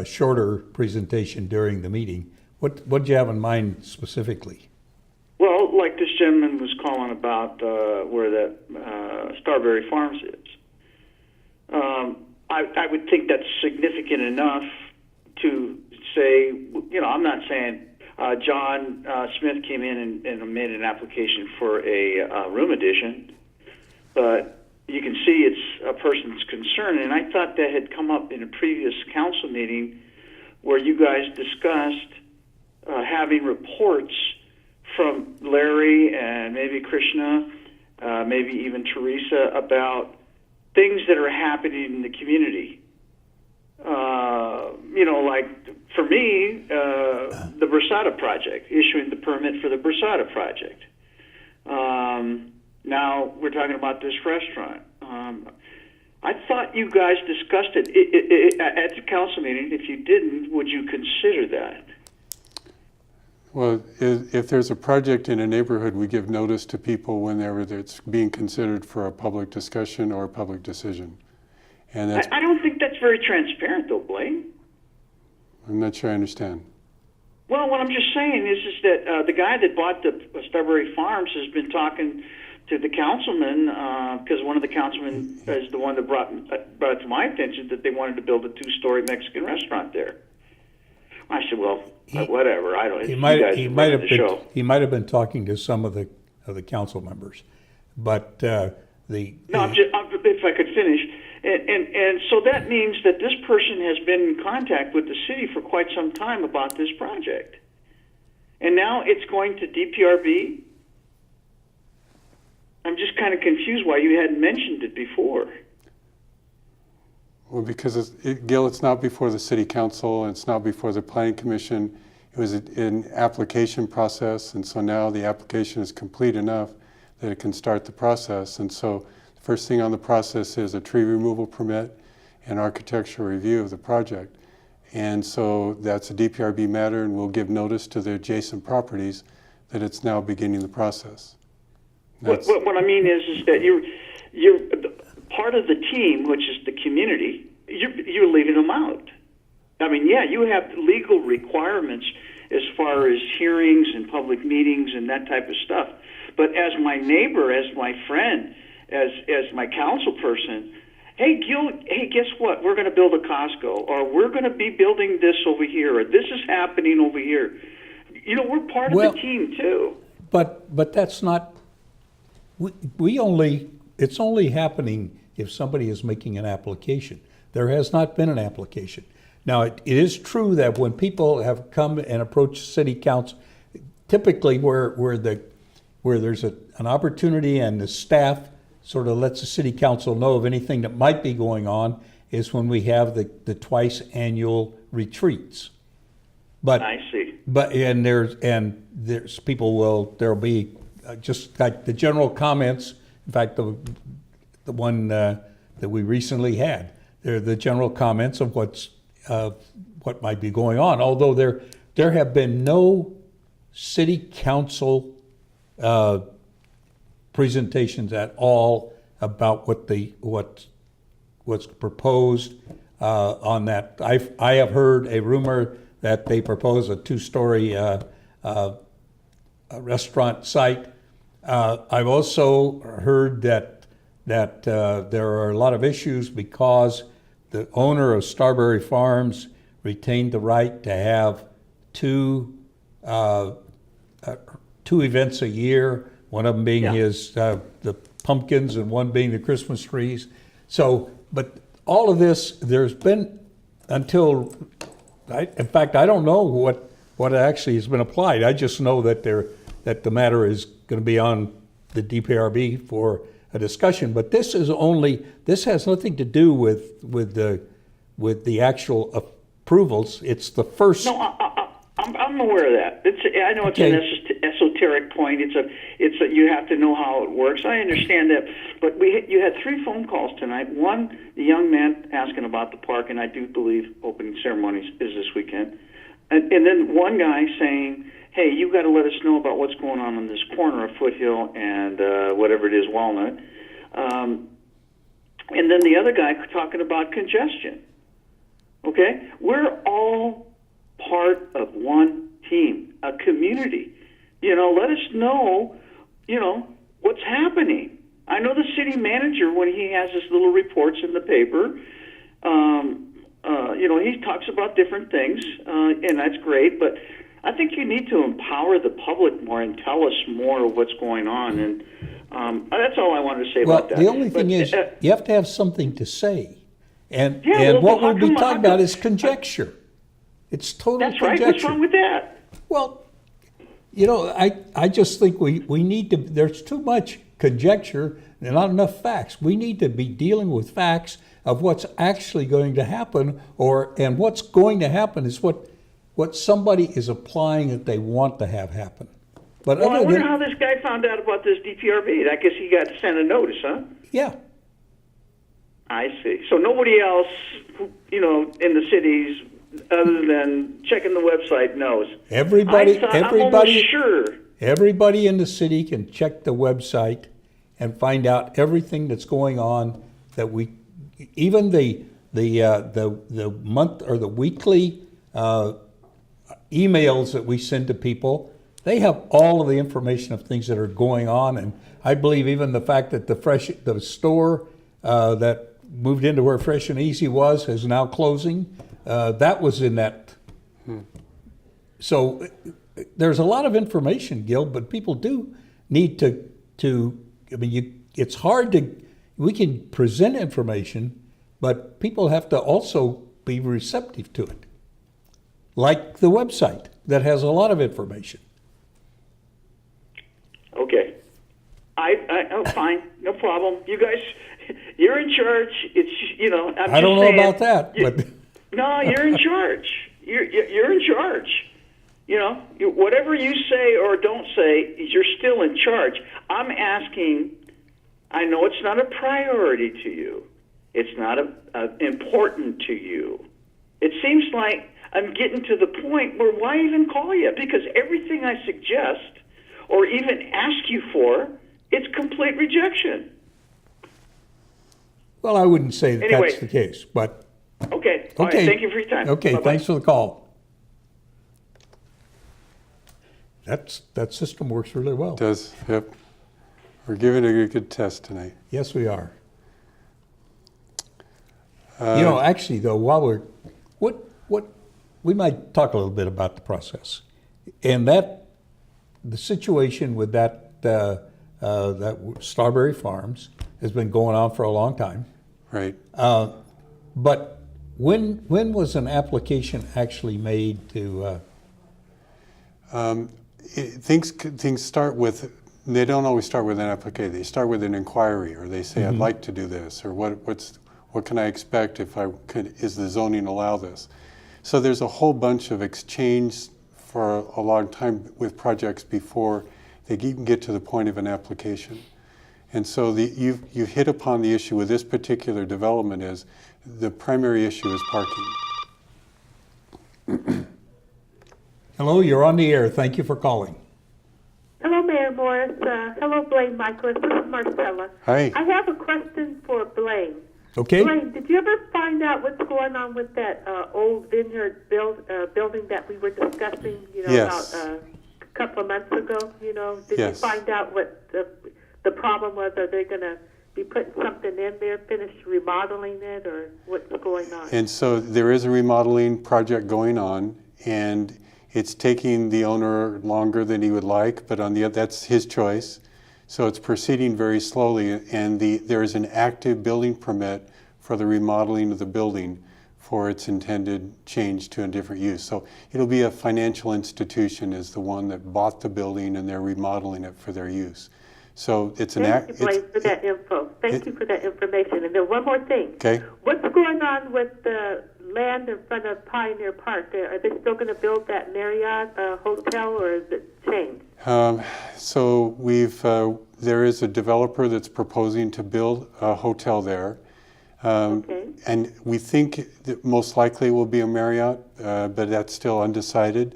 shorter presentation during the meeting. What do you have in mind specifically? Well, like this gentleman was calling about where that Starberry Farms is. I would think that's significant enough to say, I'm not saying John Smith came in and made an application for a room addition, but you can see it's a person's concern. And I thought that had come up in a previous council meeting where you guys discussed having reports from Larry and maybe Krishna, maybe even Teresa, about things that are happening in the community. Like for me, the Versada project, issuing the permit for the Versada project. Now we're talking about this restaurant. I thought you guys discussed it at the council meeting. If you didn't, would you consider that? Well, if there's a project in a neighborhood, we give notice to people whenever it's being considered for a public discussion or a public decision. And that's, I don't think that's very transparent, though, Blaine. I'm not sure I understand. Well, what I'm just saying is that the guy that bought the Starberry Farms has been talking to the councilman, because one of the councilmen is the one that brought it to my attention that they wanted to build a 2-story Mexican restaurant there. I said, well, whatever. I don't. He might have been talking to some of the council members, but No, if I could finish, and so that means that this person has been in contact with the city for quite some time about this project, and now it's going to DPRB. I'm just kind of confused why you hadn't mentioned it before. Well, because Gil, it's not before the city council, and it's not before the planning commission. It was an application process, and so now the application is complete enough that it can start the process. And so the first thing on the process is a tree removal permit and architectural review of the project. And so that's a DPRB matter, and we'll give notice to the adjacent properties that it's now beginning the process. What I mean is that you're part of the team, which is the community. You're leaving them out. I mean, yeah, you have legal requirements as far as hearings and public meetings and that type of stuff. But as my neighbor, as my friend, as my council person, hey, Gil, hey, guess what? We're going to build a Costco, or we're going to be building this over here, or this is happening over here. we're part Well- of the team too. But that's not, we only, it's only happening if somebody is making an application. There has not been an application. Now, it is true that when people have come and approached city council, typically where there's an opportunity and the staff sort of lets the city council know of anything that might be going on is when we have the twice annual retreats. But I see. But there's people there'll be just like the general comments. In fact, the one that we recently had, they're the general comments of what might be going on. Although there have been no city council presentations at all about what's proposed on that. I have heard a rumor that they propose a two-story restaurant site. I've also heard that there are a lot of issues because the owner of Starberry Farms retained the right to have two events a year. One of them being the pumpkins, and one being the Christmas trees. So, but all of this, there's been until. In fact, I don't know what actually has been applied. I just know that the matter is going to be on the DPRB for a discussion. But this has nothing to do with the actual approvals. It's the first. No, I'm aware of that. I know it's Okay. an esoteric point. It's a you have to know how it works. I understand that, but you had 3 phone calls tonight. One, the young man asking about the park, and I do believe opening ceremonies is this weekend. And then one guy saying, "Hey, you got to let us know about what's going on this corner of Foothill and whatever it is, Walnut." And then the other guy talking about congestion. Okay, we're all part of one team, a community. Let us know, what's happening. I know the city manager, when he has his little reports in the paper, he talks about different things, and that's great, but I think you need to empower the public more and tell us more of what's going on, and that's all I wanted to say about that. Well, the only thing is, you have to have something to say. And what we'll be talking about is conjecture. It's total That's right. conjecture. What's wrong with that? Well, I just think we need to, there's too much conjecture and not enough facts. We need to be dealing with facts of what's actually going to happen, and what's going to happen is what somebody is applying that they want to have happen. But Well, I wonder how this guy found out about this DPRB. I guess he got sent a notice, huh? Yeah. I see. So nobody else, in the cities, other than checking the website, knows. Everybody I'm almost sure. Everybody in the city can check the website and find out everything that's going on. Even the month or the weekly emails that we send to people, they have all of the information of things that are going on. And I believe even the fact that the store that moved into where Fresh and Easy was is now closing. That was in that. So there's a lot of information, Gil, but people do need to. It's hard we can present information, but people have to also be receptive to it. Like the website that has a lot of information. Okay. I'm fine. No problem. You guys, you're in charge. It's, I don't know about that, but. No, you're in charge. You're in charge. Whatever you say or don't say, you're still in charge. I'm asking, I know it's not a priority to you. It's not important to you. It seems like I'm getting to the point where why even call you? Because everything I suggest or even ask you for, it's complete rejection. Well, I wouldn't say that Anyway. that's the case, but. Okay. All right. Thank you for your time. Okay, Bye-bye. thanks for the call. That system works really well. Does, yep. We're giving it a good test tonight. Yes, we are. Actually, though, while we might talk a little bit about the process. And the situation with that Strawberry Farms has been going on for a long time. Right. But when was an application actually made to? Things start with, they don't always start with an application. They start with an inquiry, or they say, I'd like to do this, or what can I expect if I could, is the zoning allow this? So there's a whole bunch of exchange for a long time with projects before they even get to the point of an application. And so you hit upon the issue with this particular development is the primary issue is parking. Hello, you're on the air. Thank you for calling. Hello, Mayor Morris. Hello, Blaine, Michaelis. This is Marcella. Hi. I have a question for Blaine. Okay. Blaine, did you ever find out what's going on with that old vineyard building that we were discussing, Yes. about a couple of months ago? Did Yes. you find out what the problem was? Are they going to be putting something in there, finish remodeling it, or what's going on? And so there is a remodeling project going on, and it's taking the owner longer than he would like, but that's his choice. So it's proceeding very slowly, and there is an active building permit for the remodeling of the building for its intended change to a different use. So it'll be a financial institution is the one that bought the building, and they're remodeling it for their use. So it's an Thank you, Blaine, for that info. Thank you for that information. And then one more thing. Okay. What's going on with the land in front of Pioneer Park? Are they still going to build that Marriott hotel, or is it changed? So there is a developer that's proposing to build a hotel there. Okay. And we think that most likely will be a Marriott, but that's still undecided.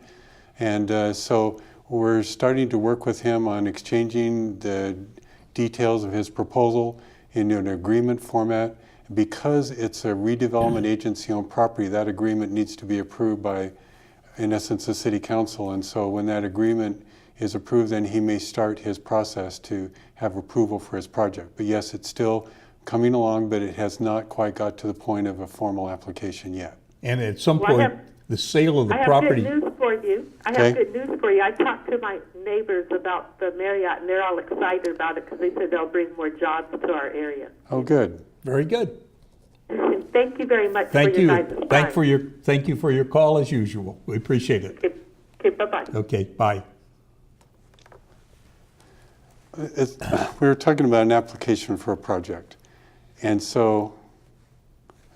And so we're starting to work with him on exchanging the details of his proposal in an agreement format. Because it's a redevelopment agency-owned property, that agreement needs to be approved by, in essence, the city council. And so when that agreement is approved, then he may start his process to have approval for his project. But yes, it's still coming along, but it has not quite got to the point of a formal application yet. And at some Well, point, the sale of the property. I have good news for you. I talked to my neighbors about the Marriott, and they're all excited about it because they said they'll bring more jobs to our area. Oh, good. Very good. Thank you very much Thank for you. your guys' time. Thank you for your call as usual. We appreciate it. Okay, bye-bye. Okay, bye. We were talking about an application for a project. And so,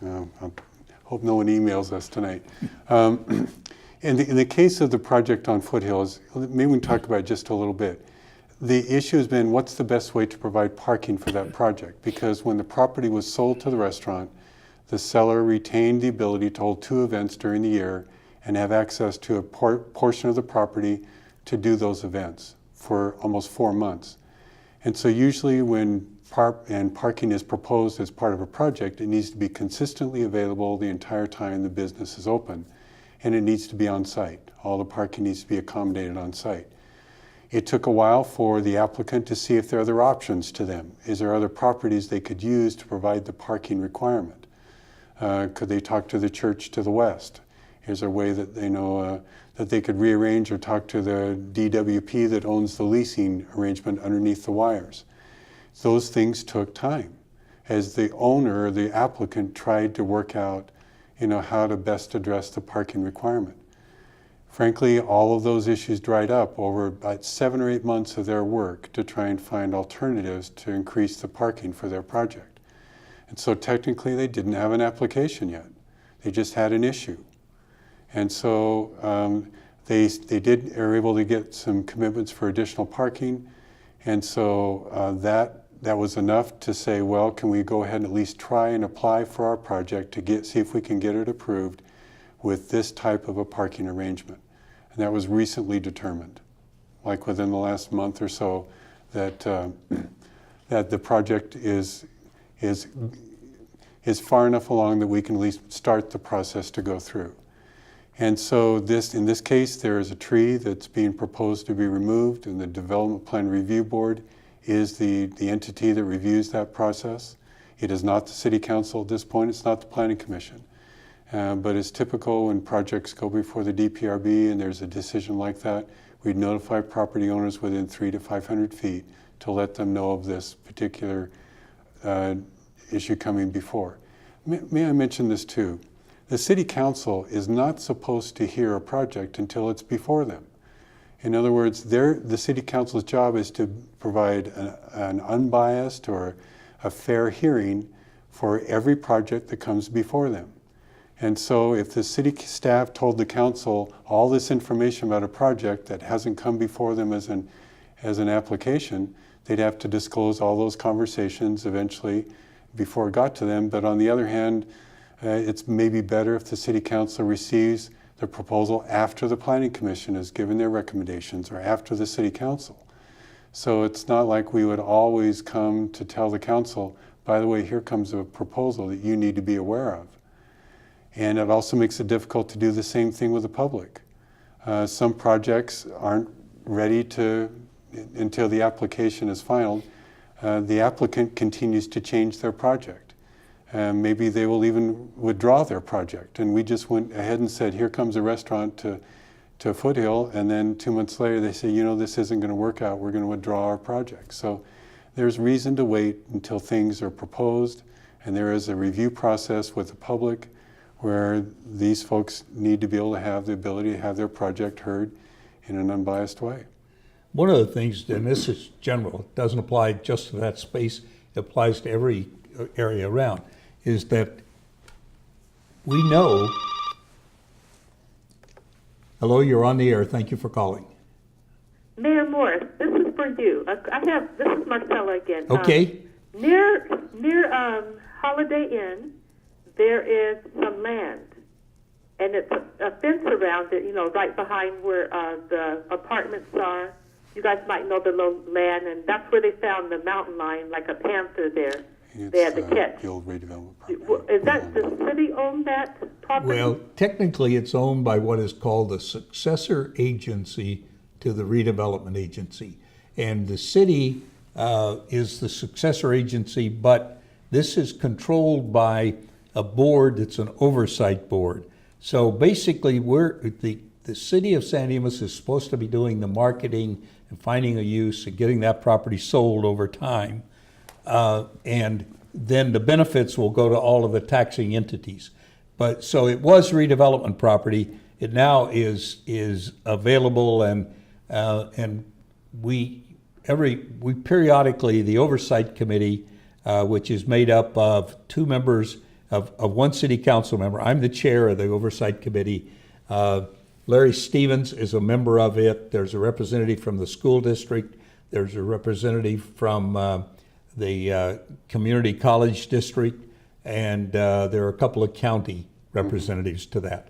I hope no one emails us tonight. In the case of the project on Foothills, maybe we can talk about it just a little bit. The issue has been what's the best way to provide parking for that project? Because when the property was sold to the restaurant, the seller retained the ability to hold 2 events during the year and have access to a portion of the property to do those events for almost 4 months. And so usually when parking is proposed as part of a project, it needs to be consistently available the entire time the business is open. And it needs to be on site. All the parking needs to be accommodated on site. It took a while for the applicant to see if there are other options to them. Is there other properties they could use to provide the parking requirement? Could they talk to the church to the west? Is there a way that they know that they could rearrange or talk to the DWP that owns the leasing arrangement underneath the wires? Those things took time as the owner, the applicant, tried to work out, how to best address the parking requirement. Frankly, all of those issues dried up over about 7 or 8 months of their work to try and find alternatives to increase the parking for their project. And so technically they didn't have an application yet. They just had an issue. And so they are able to get some commitments for additional parking. And so that was enough to say, well, can we go ahead and at least try and apply for our project to see if we can get it approved with this type of a parking arrangement. And that was recently determined, like within the last month or so, that the project is far enough along that we can at least start the process to go through. And so in this case, there is a tree that's being proposed to be removed, and the Development Plan Review Board is the entity that reviews that process. It is not the City Council at this point, it's not the Planning Commission. But as typical when projects go before the DPRB and there's a decision like that, we'd notify property owners within 300 to 500 feet to let them know of this particular issue coming before. May I mention this too? The City Council is not supposed to hear a project until it's before them. In other words, the City Council's job is to provide an unbiased or a fair hearing for every project that comes before them. And so if the city staff told the council all this information about a project that hasn't come before them as an application, they'd have to disclose all those conversations eventually before it got to them. But on the other hand, it's maybe better if the city council receives the proposal after the planning commission has given their recommendations or after the city council. So it's not like we would always come to tell the council, by the way, here comes a proposal that you need to be aware of. And it also makes it difficult to do the same thing with the public. Some projects aren't ready until the application is filed. The applicant continues to change their project. Maybe they will even withdraw their project. And we just went ahead and said, here comes a restaurant to Foothill, and then 2 months later they say, this isn't going to work out, we're going to withdraw our project. So there's reason to wait until things are proposed, and there is a review process with the public where these folks need to be able to have the ability to have their project heard in an unbiased way. One of the things, and this is general, it doesn't apply just to that space, it applies to every area around, is that we know. Hello, you're on the air. Thank you for calling. Mayor Morris, this is for you. This is Marcella again. Okay. Near Holiday Inn, there is some land, and it's a fence around it, right behind where the apartments are. You guys might know the little land, and that's where they found the mountain lion, like a panther there. They had to catch. The old redevelopment property. Is that the city owned that property? Well, technically, it's owned by what is called the successor agency to the redevelopment agency. And the city is the successor agency, but this is controlled by a board that's an oversight board. So basically, the City of San Dimas is supposed to be doing the marketing and finding a use and getting that property sold over time. And then the benefits will go to all of the taxing entities. But so it was redevelopment property. It now is available, and we periodically, the oversight committee, which is made up of 2 members of one city council member. I'm the chair of the oversight committee. Larry Stevens is a member of it. There's a representative from the school district. There's a representative from the community college district, and there are a couple of county representatives to that.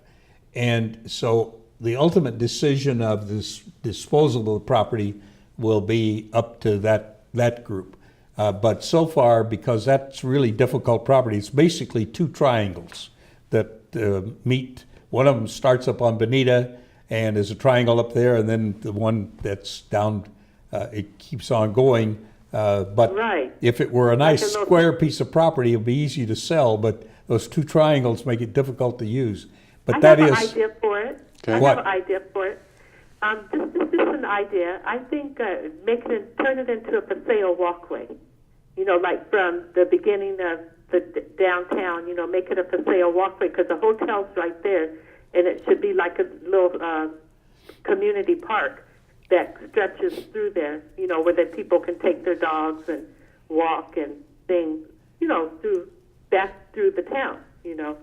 And so the ultimate decision of this disposal of the property will be up to that group. But so far, because that's really difficult property, it's basically 2 triangles that meet. One of them starts up on Bonita and is a triangle up there, and then the one that's down, it keeps on going. But right. If it were a nice square piece of property, it would be easy to sell, but those 2 triangles make it difficult to use. But I have an idea for it. Okay. I have an idea for it. Just an idea. I think turn it into a for sale walkway. Like from the beginning of the downtown, make it a for sale walkway, because the hotel's right there, and it should be like a little community park that stretches through there, where the people can take their dogs and walk and things, back through the town, because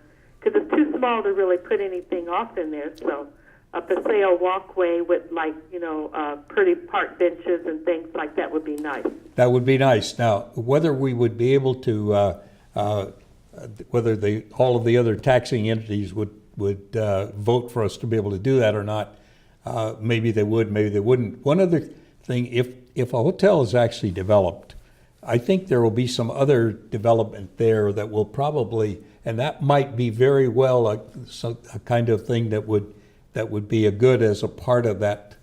it's too small to really put anything off in there. So a for sale walkway with pretty park benches and things like that would be nice. That would be nice. Now, whether we would be able to, whether all of the other taxing entities would vote for us to be able to do that or not, maybe they would, maybe they wouldn't. One other thing, if a hotel is actually developed, I think there will be some other development there that will probably, and that might be very well a kind of thing that would be a good as a part of that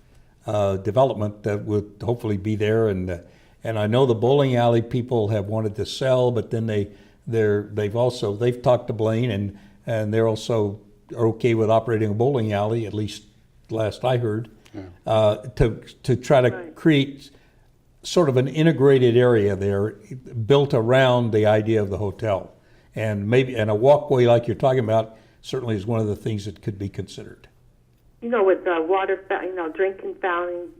development that would hopefully be there. And I know the bowling alley people have wanted to sell, but then they've talked to Blaine, and they're also are okay with operating a bowling alley, at least last I heard, to try to Right. create sort of an integrated area there built around the idea of the hotel. And maybe, and a walkway like you're talking about certainly is one of the things that could be considered. You know, with water, drinking fountains,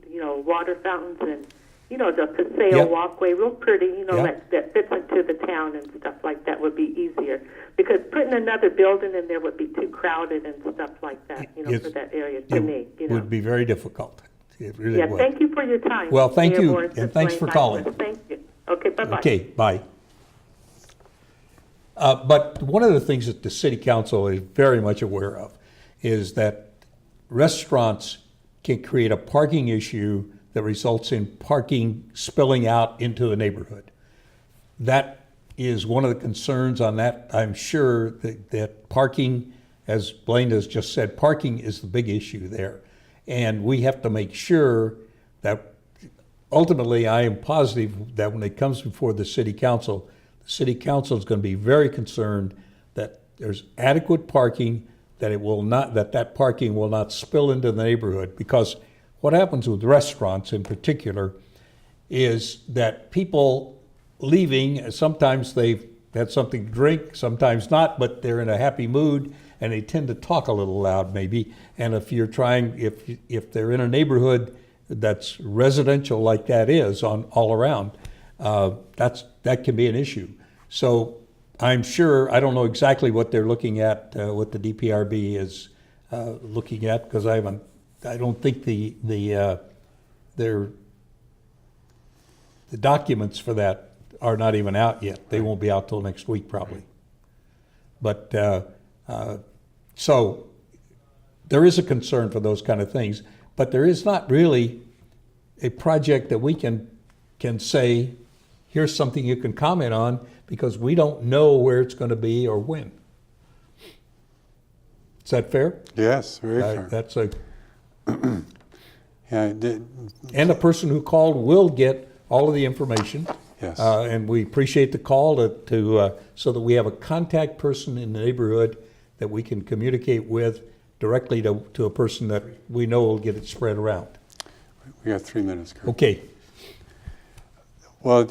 water fountains, and the paseo Yep. walkway, real pretty. Yep. That fits into the town and stuff like that would be easier. Because putting another building in there would be too crowded and stuff like that. It's- For that area to me. It would be very difficult. It really Yeah. would. Thank you for your time. Well, thank Mayor you, Morris and thanks for Blaine calling. Michaelis. Thank you. Okay. Bye bye. Okay, bye. But one of the things that the city council is very much aware of is that restaurants can create a parking issue that results in parking spilling out into a neighborhood. That is one of the concerns on that. I'm sure that parking, as Blaine has just said, parking is the big issue there. And we have to make sure that ultimately, I am positive that when it comes before the city council is going to be very concerned that there's adequate parking, that it will not, that parking will not spill into the neighborhood. Because what happens with restaurants in particular is that people leaving, sometimes they've had something to drink, sometimes not, but they're in a happy mood and they tend to talk a little loud maybe. And if you're trying, if they're in a neighborhood that's residential like that is on all around, that can be an issue. So I'm sure, I don't know exactly what they're looking at, what the DPRB is looking at, because I don't think the documents for that are not even out yet. They won't be out till next week probably. But so there is a concern for those kind of things, but there is not really a project that we can say, here's something you can comment on, because we don't know where it's going to be or when. Is that fair? Yes, very fair. That's a, Yeah, and the person who called will get all of the information. Yes. And we appreciate the call to so that we have a contact person in the neighborhood that we can communicate with directly to a person that we know will get it spread around. we got 3 minutes, Curt. Okay. Well,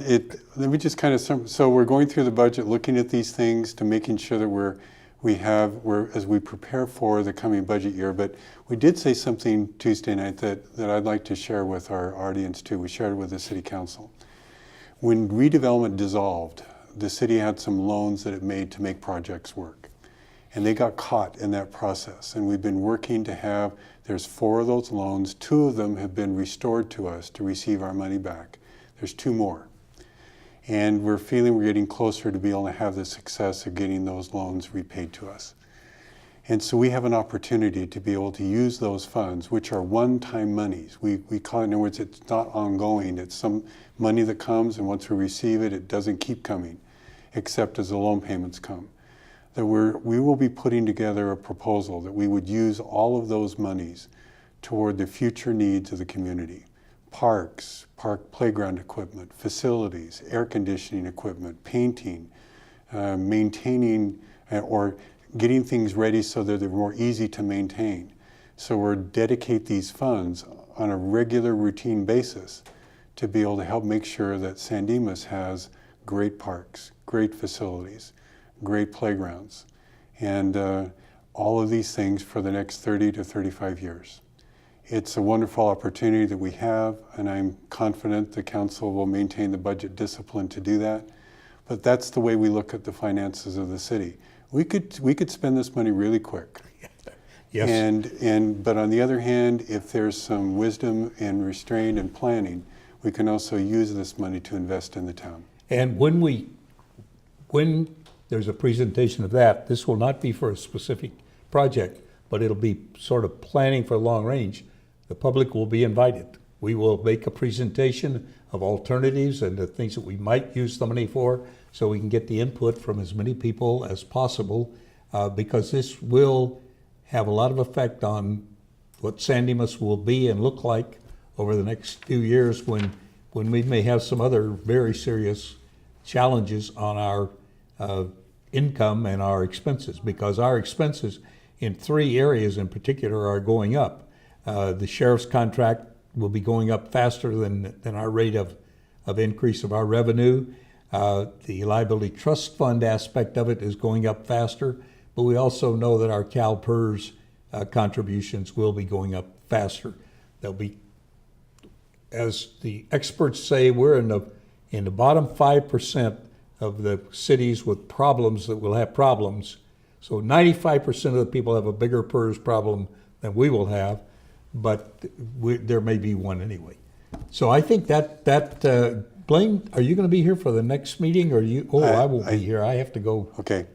let me just kind of so we're going through the budget, looking at these things to making sure that we're as we prepare for the coming budget year. But we did say something Tuesday night that I'd like to share with our audience too. We shared it with the city council. When redevelopment dissolved, the city had some loans that it made to make projects work. And they got caught in that process. And we've been working to have, there's 4 of those loans. 2 of them have been restored to us to receive our money back. There's 2 more. And we're feeling we're getting closer to be able to have the success of getting those loans repaid to us. And so we have an opportunity to be able to use those funds, which are one-time monies. We call it, in other words, it's not ongoing. It's some money that comes, and once we receive it, it doesn't keep coming, except as the loan payments come. That we will be putting together a proposal that we would use all of those monies toward the future needs of the community. Parks, park playground equipment, facilities, air conditioning equipment, painting, maintaining or getting things ready so that they're more easy to maintain. So we'll dedicate these funds on a regular routine basis to be able to help make sure that San Dimas has great parks, great facilities, great playgrounds, and all of these things for the next 30 to 35 years. It's a wonderful opportunity that we have, and I'm confident the council will maintain the budget discipline to do that. But that's the way we look at the finances of the city. We could spend this money really quick. Yes. But on the other hand, if there's some wisdom and restraint and planning, we can also use this money to invest in the town. And when there's a presentation of that, this will not be for a specific project, but it'll be sort of planning for long range. The public will be invited. We will make a presentation of alternatives and the things that we might use the money for, so we can get the input from as many people as possible, because this will have a lot of effect on what San Dimas will be and look like over the next few years when we may have some other very serious challenges on our income and our expenses, because our expenses in 3 areas in particular are going up. The sheriff's contract will be going up faster than our rate of increase of our revenue. The liability trust fund aspect of it is going up faster, but we also know that our CalPERS contributions will be going up faster. They'll be, as the experts say, we're in the bottom 5% of the cities with problems that will have problems. So 95% of the people have a bigger PERS problem than we will have, but there may be one anyway. So I think that Blaine, are you going to be here for the next meeting, or you? Oh, I won't be here. I have to go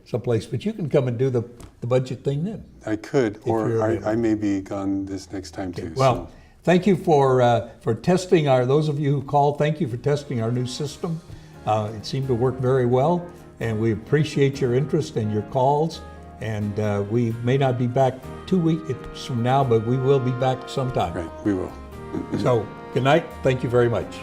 someplace. But you can come and do the budget thing then. I could, or I may be gone this next time too. Well, thank you for testing those of you who called, thank you for testing our new system. It seemed to work very well, and we appreciate your interest and your calls. And we may not be back 2 weeks from now, but we will be back sometime. Right, we will. So, good night. Thank you very much.